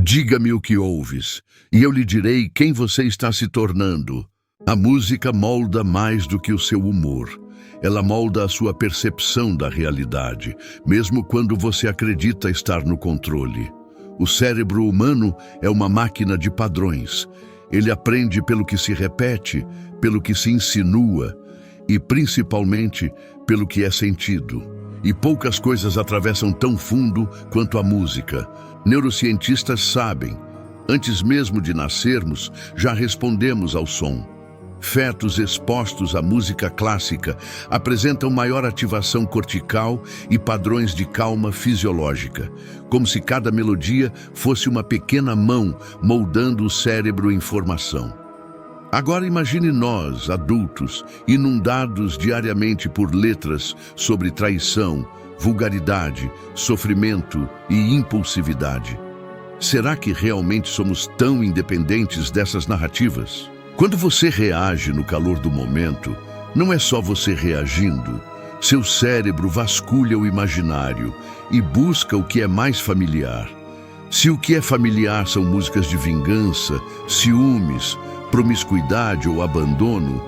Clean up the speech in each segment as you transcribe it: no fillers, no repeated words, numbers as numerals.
Diga-me o que ouves, e eu lhe direi quem você está se tornando. A música molda mais do que o seu humor. Ela molda a sua percepção da realidade, mesmo quando você acredita estar no controle. O cérebro humano é uma máquina de padrões. Ele aprende pelo que se repete, pelo que se insinua e, principalmente, pelo que é sentido. E poucas coisas atravessam tão fundo quanto a música. Neurocientistas sabem, antes mesmo de nascermos, já respondemos ao som. Fetos expostos à música clássica apresentam maior ativação cortical e padrões de calma fisiológica, como se cada melodia fosse uma pequena mão moldando o cérebro em formação. Agora imagine nós, adultos, inundados diariamente por letras sobre traição, vulgaridade, sofrimento e impulsividade. Será que realmente somos tão independentes dessas narrativas? Quando você reage no calor do momento, não é só você reagindo. Seu cérebro vasculha o imaginário e busca o que é mais familiar. Se o que é familiar são músicas de vingança, ciúmes, promiscuidade ou abandono,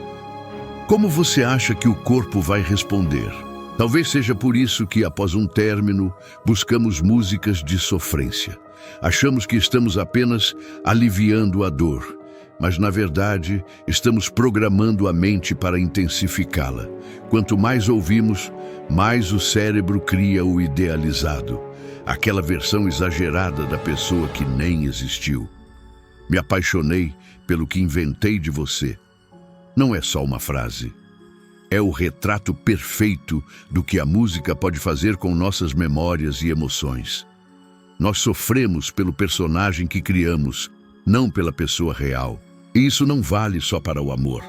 como você acha que o corpo vai responder? Talvez seja por isso que, após um término, buscamos músicas de sofrência. Achamos que estamos apenas aliviando a dor, mas, na verdade, estamos programando a mente para intensificá-la. Quanto mais ouvimos, mais o cérebro cria o idealizado, aquela versão exagerada da pessoa que nem existiu. Me apaixonei pelo que inventei de você. Não é só uma frase. É o retrato perfeito do que a música pode fazer com nossas memórias e emoções. Nós sofremos pelo personagem que criamos, não pela pessoa real. E isso não vale só para o amor.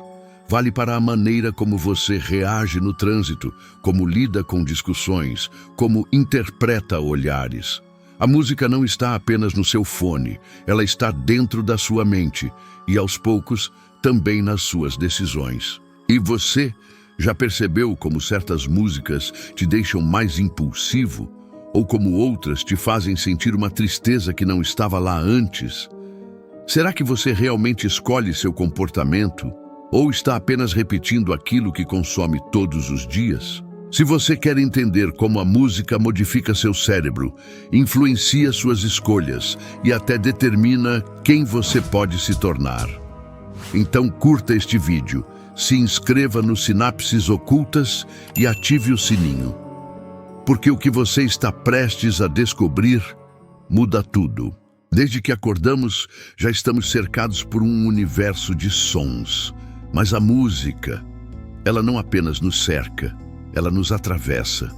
Vale para a maneira como você reage no trânsito, como lida com discussões, como interpreta olhares. A música não está apenas no seu fone, ela está dentro da sua mente e, aos poucos, também nas suas decisões. E você já percebeu como certas músicas te deixam mais impulsivo? Ou como outras te fazem sentir uma tristeza que não estava lá antes? Será que você realmente escolhe seu comportamento? Ou está apenas repetindo aquilo que consome todos os dias? Se você quer entender como a música modifica seu cérebro, influencia suas escolhas e até determina quem você pode se tornar, então curta este vídeo, se inscreva no Sinapses Ocultas e ative o sininho. Porque o que você está prestes a descobrir muda tudo. Desde que acordamos, já estamos cercados por um universo de sons. Mas a música, ela não apenas nos cerca, ela nos atravessa.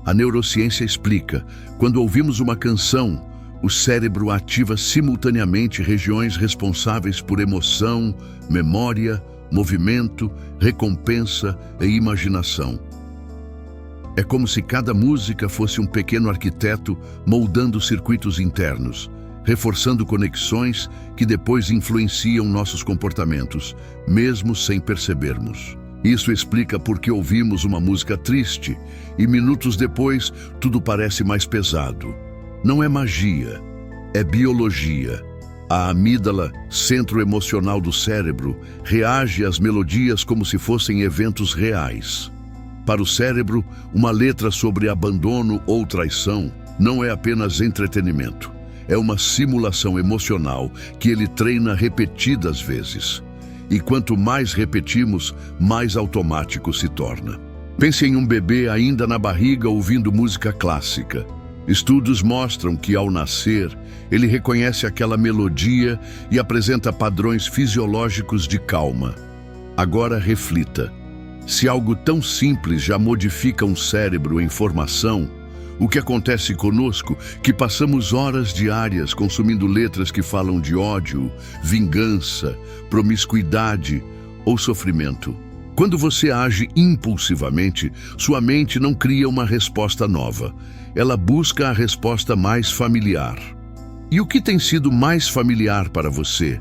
A neurociência explica, quando ouvimos uma canção, o cérebro ativa simultaneamente regiões responsáveis por emoção, memória, movimento, recompensa e imaginação. É como se cada música fosse um pequeno arquiteto moldando circuitos internos, reforçando conexões que depois influenciam nossos comportamentos, mesmo sem percebermos. Isso explica por que ouvimos uma música triste e minutos depois tudo parece mais pesado. Não é magia, é biologia. A amígdala, centro emocional do cérebro, reage às melodias como se fossem eventos reais. Para o cérebro, uma letra sobre abandono ou traição não é apenas entretenimento. É uma simulação emocional que ele treina repetidas vezes. E quanto mais repetimos, mais automático se torna. Pense em um bebê ainda na barriga ouvindo música clássica. Estudos mostram que, ao nascer, ele reconhece aquela melodia e apresenta padrões fisiológicos de calma. Agora reflita. Se algo tão simples já modifica um cérebro em formação, o que acontece conosco, que passamos horas diárias consumindo letras que falam de ódio, vingança, promiscuidade ou sofrimento? Quando você age impulsivamente, sua mente não cria uma resposta nova. Ela busca a resposta mais familiar. E o que tem sido mais familiar para você?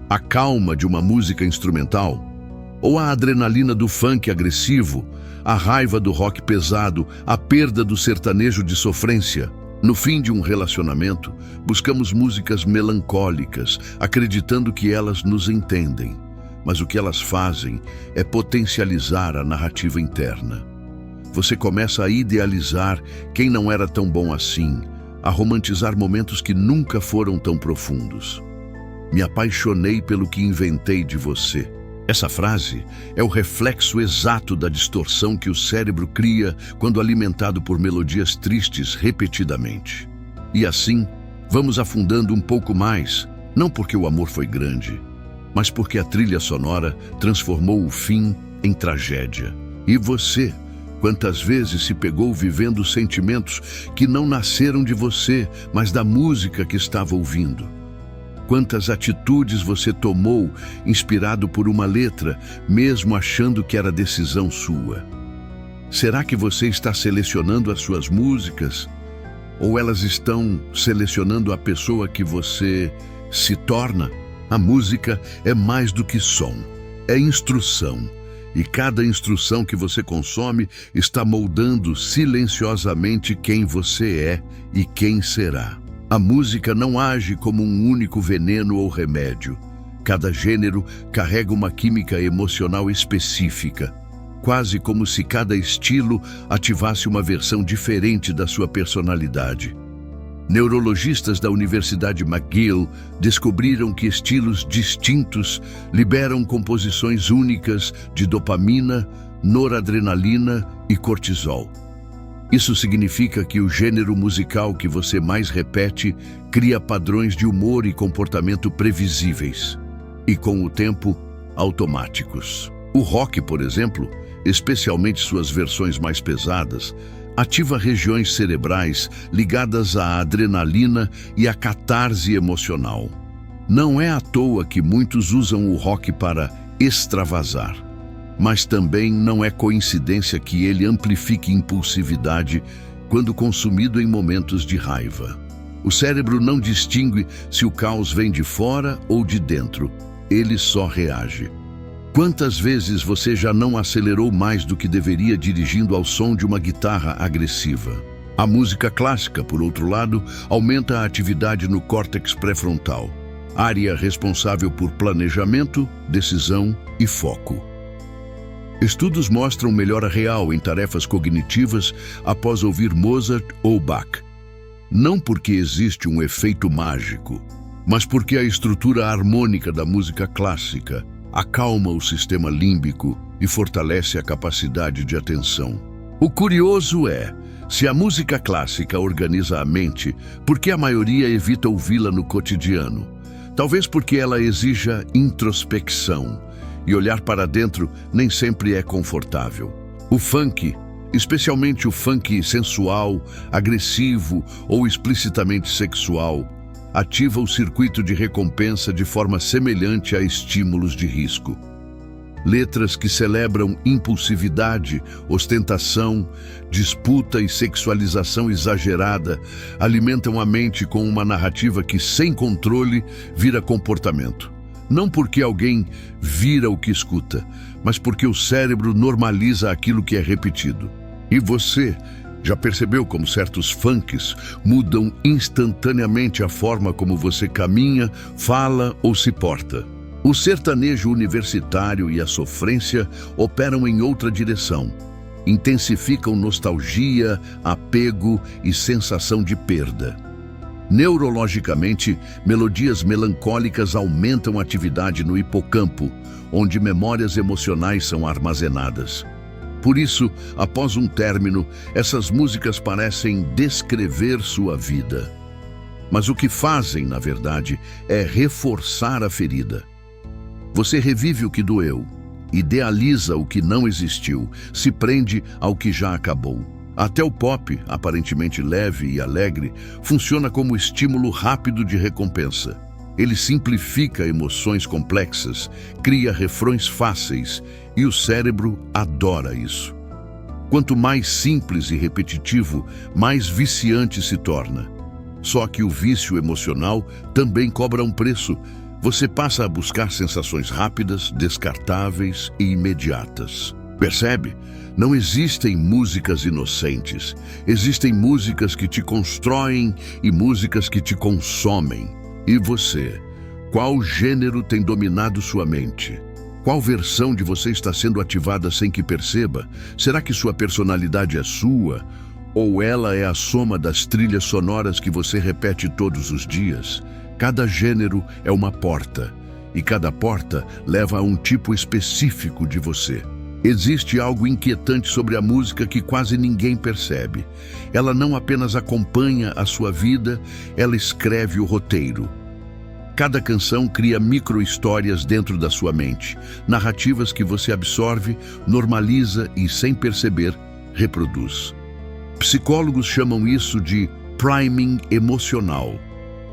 A calma de uma música instrumental? Ou a adrenalina do funk agressivo? A raiva do rock pesado? A perda do sertanejo de sofrência? No fim de um relacionamento, buscamos músicas melancólicas, acreditando que elas nos entendem. Mas o que elas fazem é potencializar a narrativa interna. Você começa a idealizar quem não era tão bom assim, a romantizar momentos que nunca foram tão profundos. Me apaixonei pelo que inventei de você. Essa frase é o reflexo exato da distorção que o cérebro cria quando alimentado por melodias tristes repetidamente. E assim, vamos afundando um pouco mais, não porque o amor foi grande, mas porque a trilha sonora transformou o fim em tragédia. E você, quantas vezes se pegou vivendo sentimentos que não nasceram de você, mas da música que estava ouvindo? Quantas atitudes você tomou inspirado por uma letra, mesmo achando que era decisão sua? Será que você está selecionando as suas músicas? Ou elas estão selecionando a pessoa que você se torna? A música é mais do que som, é instrução. E cada instrução que você consome está moldando silenciosamente quem você é e quem será. A música não age como um único veneno ou remédio. Cada gênero carrega uma química emocional específica, quase como se cada estilo ativasse uma versão diferente da sua personalidade. Neurologistas da Universidade McGill descobriram que estilos distintos liberam composições únicas de dopamina, noradrenalina e cortisol. Isso significa que o gênero musical que você mais repete cria padrões de humor e comportamento previsíveis e, com o tempo, automáticos. O rock, por exemplo, especialmente suas versões mais pesadas, ativa regiões cerebrais ligadas à adrenalina e à catarse emocional. Não é à toa que muitos usam o rock para extravasar. Mas também não é coincidência que ele amplifique impulsividade quando consumido em momentos de raiva. O cérebro não distingue se o caos vem de fora ou de dentro, ele só reage. Quantas vezes você já não acelerou mais do que deveria dirigindo ao som de uma guitarra agressiva? A música clássica, por outro lado, aumenta a atividade no córtex pré-frontal, área responsável por planejamento, decisão e foco. Estudos mostram melhora real em tarefas cognitivas após ouvir Mozart ou Bach. Não porque existe um efeito mágico, mas porque a estrutura harmônica da música clássica acalma o sistema límbico e fortalece a capacidade de atenção. O curioso é, se a música clássica organiza a mente, por que a maioria evita ouvi-la no cotidiano? Talvez porque ela exija introspecção, e olhar para dentro nem sempre é confortável. O funk, especialmente o funk sensual, agressivo ou explicitamente sexual, ativa o circuito de recompensa de forma semelhante a estímulos de risco. Letras que celebram impulsividade, ostentação, disputa e sexualização exagerada alimentam a mente com uma narrativa que, sem controle, vira comportamento. Não porque alguém vira o que escuta, mas porque o cérebro normaliza aquilo que é repetido. E você já percebeu como certos funks mudam instantaneamente a forma como você caminha, fala ou se porta? O sertanejo universitário e a sofrência operam em outra direção. Intensificam nostalgia, apego e sensação de perda. Neurologicamente, melodias melancólicas aumentam a atividade no hipocampo, onde memórias emocionais são armazenadas. Por isso, após um término, essas músicas parecem descrever sua vida. Mas o que fazem, na verdade, é reforçar a ferida. Você revive o que doeu, idealiza o que não existiu, se prende ao que já acabou. Até o pop, aparentemente leve e alegre, funciona como estímulo rápido de recompensa. Ele simplifica emoções complexas, cria refrões fáceis e o cérebro adora isso. Quanto mais simples e repetitivo, mais viciante se torna. Só que o vício emocional também cobra um preço. Você passa a buscar sensações rápidas, descartáveis e imediatas. Percebe? Não existem músicas inocentes. Existem músicas que te constroem e músicas que te consomem. E você? Qual gênero tem dominado sua mente? Qual versão de você está sendo ativada sem que perceba? Será que sua personalidade é sua? Ou ela é a soma das trilhas sonoras que você repete todos os dias? Cada gênero é uma porta, e cada porta leva a um tipo específico de você. Existe algo inquietante sobre a música que quase ninguém percebe. Ela não apenas acompanha a sua vida, ela escreve o roteiro. Cada canção cria micro-histórias dentro da sua mente, narrativas que você absorve, normaliza e, sem perceber, reproduz. Psicólogos chamam isso de priming emocional.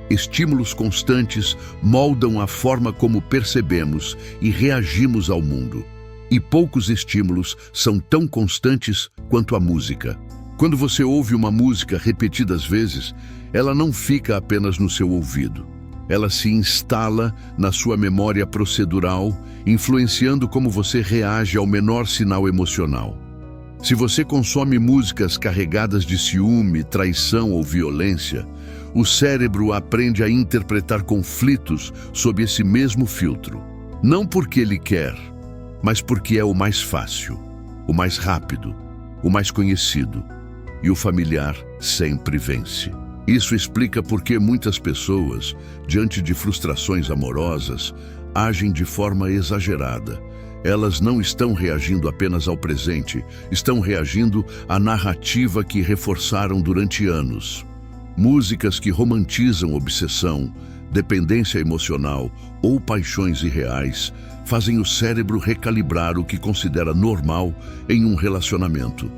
Estímulos constantes moldam a forma como percebemos e reagimos ao mundo. E poucos estímulos são tão constantes quanto a música. Quando você ouve uma música repetidas vezes, ela não fica apenas no seu ouvido. Ela se instala na sua memória procedural, influenciando como você reage ao menor sinal emocional. Se você consome músicas carregadas de ciúme, traição ou violência, o cérebro aprende a interpretar conflitos sob esse mesmo filtro. Não porque ele quer, mas porque é o mais fácil, o mais rápido, o mais conhecido. E o familiar sempre vence. Isso explica por que muitas pessoas, diante de frustrações amorosas, agem de forma exagerada. Elas não estão reagindo apenas ao presente, estão reagindo à narrativa que reforçaram durante anos. Músicas que romantizam obsessão, dependência emocional ou paixões irreais fazem o cérebro recalibrar o que considera normal em um relacionamento.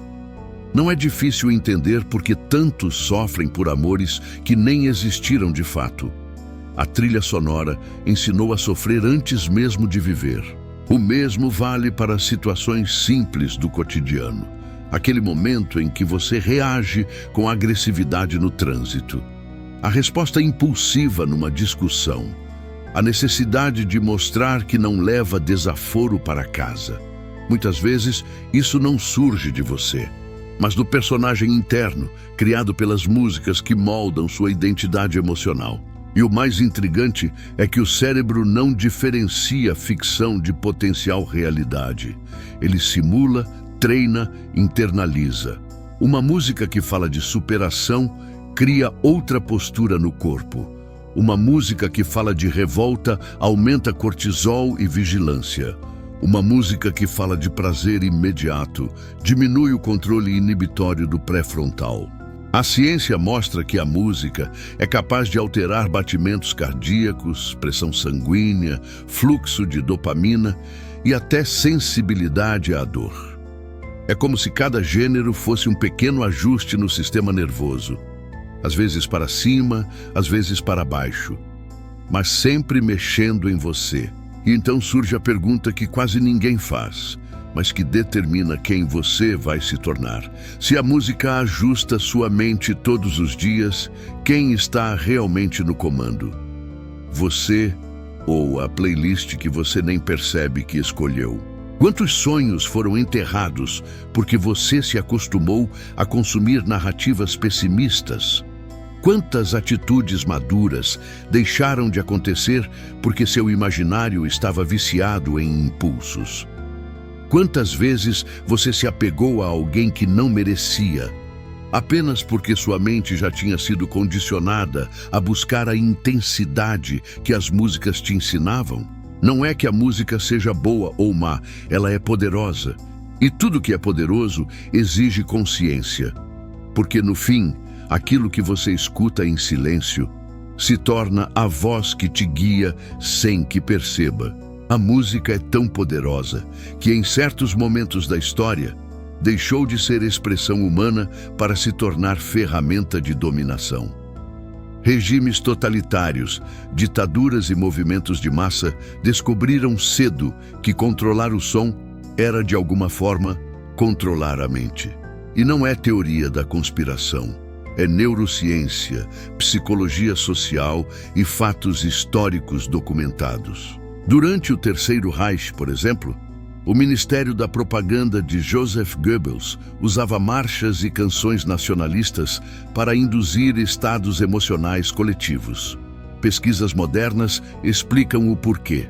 Não é difícil entender por que tantos sofrem por amores que nem existiram de fato. A trilha sonora ensinou a sofrer antes mesmo de viver. O mesmo vale para situações simples do cotidiano. Aquele momento em que você reage com agressividade no trânsito. A resposta impulsiva numa discussão. A necessidade de mostrar que não leva desaforo para casa. Muitas vezes, isso não surge de você, mas do personagem interno, criado pelas músicas que moldam sua identidade emocional. E o mais intrigante é que o cérebro não diferencia ficção de potencial realidade. Ele simula, treina, internaliza. Uma música que fala de superação cria outra postura no corpo. Uma música que fala de revolta aumenta cortisol e vigilância. Uma música que fala de prazer imediato diminui o controle inibitório do pré-frontal. A ciência mostra que a música é capaz de alterar batimentos cardíacos, pressão sanguínea, fluxo de dopamina e até sensibilidade à dor. É como se cada gênero fosse um pequeno ajuste no sistema nervoso, às vezes para cima, às vezes para baixo, mas sempre mexendo em você. E então surge a pergunta que quase ninguém faz, mas que determina quem você vai se tornar. Se a música ajusta sua mente todos os dias, quem está realmente no comando? Você ou a playlist que você nem percebe que escolheu? Quantos sonhos foram enterrados porque você se acostumou a consumir narrativas pessimistas? Quantas atitudes maduras deixaram de acontecer porque seu imaginário estava viciado em impulsos? Quantas vezes você se apegou a alguém que não merecia, apenas porque sua mente já tinha sido condicionada a buscar a intensidade que as músicas te ensinavam? Não é que a música seja boa ou má, ela é poderosa. E tudo que é poderoso exige consciência, porque no fim, aquilo que você escuta em silêncio se torna a voz que te guia sem que perceba. A música é tão poderosa que em certos momentos da história deixou de ser expressão humana para se tornar ferramenta de dominação. Regimes totalitários, ditaduras e movimentos de massa descobriram cedo que controlar o som era, de alguma forma, controlar a mente. E não é teoria da conspiração. É neurociência, psicologia social e fatos históricos documentados. Durante o Terceiro Reich, por exemplo, O Ministério da Propaganda de Joseph Goebbels usava marchas e canções nacionalistas para induzir estados emocionais coletivos. Pesquisas modernas explicam o porquê.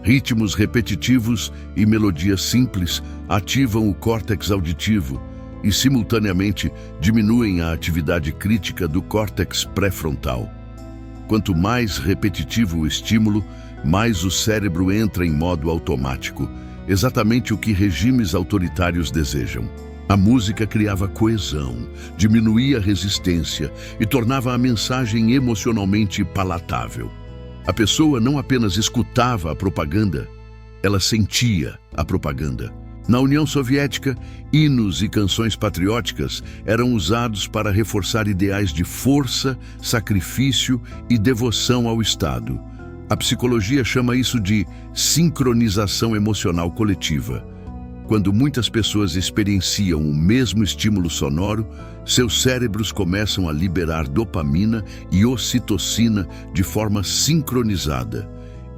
Ritmos repetitivos e melodias simples ativam o córtex auditivo e, simultaneamente, diminuem a atividade crítica do córtex pré-frontal. Quanto mais repetitivo o estímulo, mais o cérebro entra em modo automático, exatamente o que regimes autoritários desejam. A música criava coesão, diminuía a resistência e tornava a mensagem emocionalmente palatável. A pessoa não apenas escutava a propaganda, ela sentia a propaganda. Na União Soviética, hinos e canções patrióticas eram usados para reforçar ideais de força, sacrifício e devoção ao Estado. A psicologia chama isso de sincronização emocional coletiva. Quando muitas pessoas experienciam o mesmo estímulo sonoro, seus cérebros começam a liberar dopamina e ocitocina de forma sincronizada.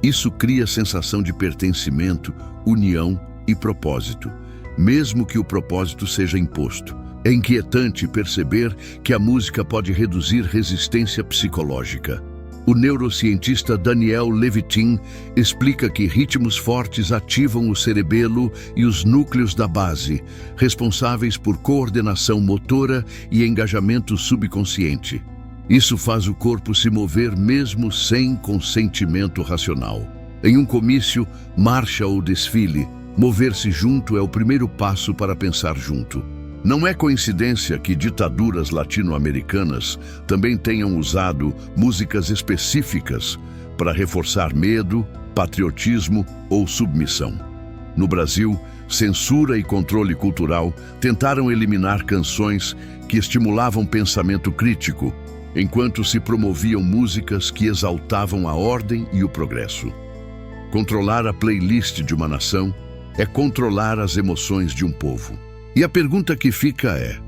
Isso cria sensação de pertencimento, união e propósito, mesmo que o propósito seja imposto. É inquietante perceber que a música pode reduzir resistência psicológica. O neurocientista Daniel Levitin explica que ritmos fortes ativam o cerebelo e os núcleos da base, responsáveis por coordenação motora e engajamento subconsciente. Isso faz o corpo se mover mesmo sem consentimento racional. Em um comício, marcha ou desfile, mover-se junto é o primeiro passo para pensar junto. Não é coincidência que ditaduras latino-americanas também tenham usado músicas específicas para reforçar medo, patriotismo ou submissão. No Brasil, censura e controle cultural tentaram eliminar canções que estimulavam pensamento crítico, enquanto se promoviam músicas que exaltavam a ordem e o progresso. Controlar a playlist de uma nação é controlar as emoções de um povo. E a pergunta que fica é: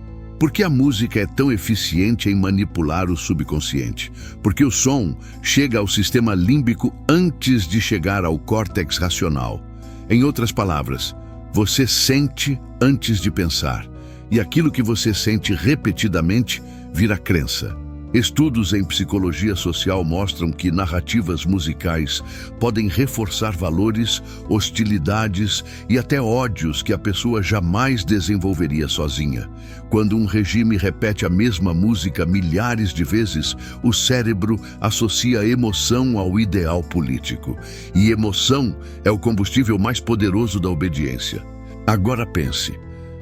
por que a música é tão eficiente em manipular o subconsciente? Porque o som chega ao sistema límbico antes de chegar ao córtex racional. Em outras palavras, você sente antes de pensar, e aquilo que você sente repetidamente vira crença. Estudos em psicologia social mostram que narrativas musicais podem reforçar valores, hostilidades e até ódios que a pessoa jamais desenvolveria sozinha. Quando um regime repete a mesma música milhares de vezes, o cérebro associa emoção ao ideal político. E emoção é o combustível mais poderoso da obediência. Agora pense.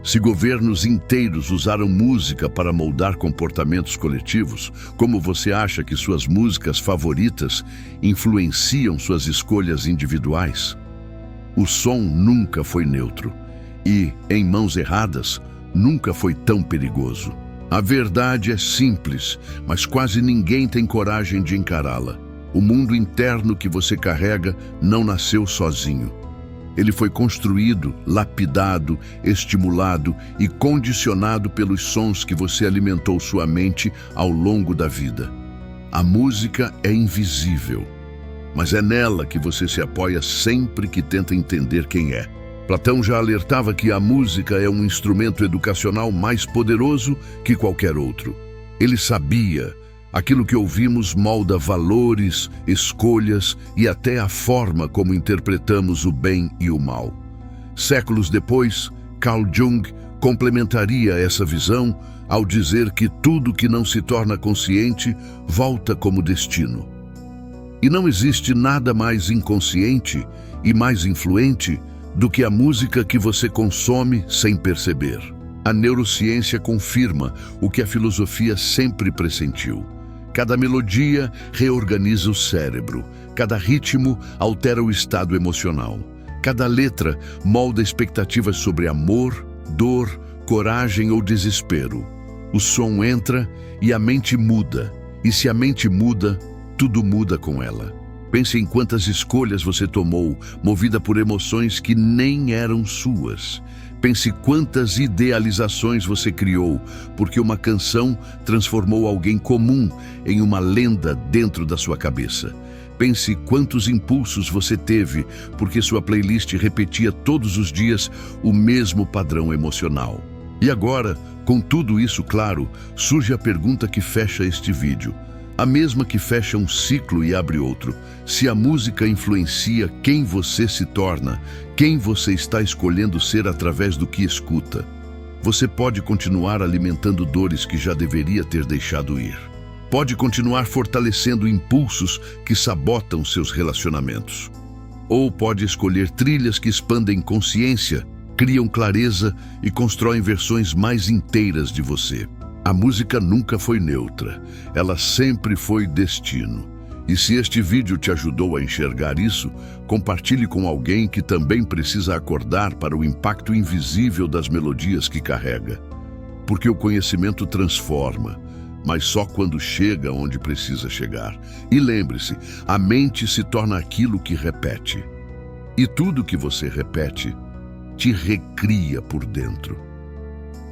Se governos inteiros usaram música para moldar comportamentos coletivos, como você acha que suas músicas favoritas influenciam suas escolhas individuais? O som nunca foi neutro e, em mãos erradas, nunca foi tão perigoso. A verdade é simples, mas quase ninguém tem coragem de encará-la. O mundo interno que você carrega não nasceu sozinho. Ele foi construído, lapidado, estimulado e condicionado pelos sons que você alimentou sua mente ao longo da vida. A música é invisível, mas é nela que você se apoia sempre que tenta entender quem é. Platão já alertava que a música é um instrumento educacional mais poderoso que qualquer outro. Ele sabia: aquilo que ouvimos molda valores, escolhas e até a forma como interpretamos o bem e o mal. Séculos depois, Carl Jung complementaria essa visão ao dizer que tudo que não se torna consciente volta como destino. E não existe nada mais inconsciente e mais influente do que a música que você consome sem perceber. A neurociência confirma o que a filosofia sempre pressentiu. Cada melodia reorganiza o cérebro, cada ritmo altera o estado emocional, cada letra molda expectativas sobre amor, dor, coragem ou desespero. O som entra e a mente muda, e se a mente muda, tudo muda com ela. Pense em quantas escolhas você tomou, movida por emoções que nem eram suas. Pense quantas idealizações você criou, porque uma canção transformou alguém comum em uma lenda dentro da sua cabeça. Pense quantos impulsos você teve porque sua playlist repetia todos os dias o mesmo padrão emocional. E agora, com tudo isso claro, surge a pergunta que fecha este vídeo. A mesma que fecha um ciclo e abre outro. Se a música influencia quem você se torna, quem você está escolhendo ser através do que escuta, você pode continuar alimentando dores que já deveria ter deixado ir. Pode continuar fortalecendo impulsos que sabotam seus relacionamentos. Ou pode escolher trilhas que expandem consciência, criam clareza e constroem versões mais inteiras de você. A música nunca foi neutra, ela sempre foi destino. E se este vídeo te ajudou a enxergar isso, compartilhe com alguém que também precisa acordar para o impacto invisível das melodias que carrega. Porque o conhecimento transforma, mas só quando chega onde precisa chegar. E lembre-se, a mente se torna aquilo que repete. E tudo que você repete, te recria por dentro.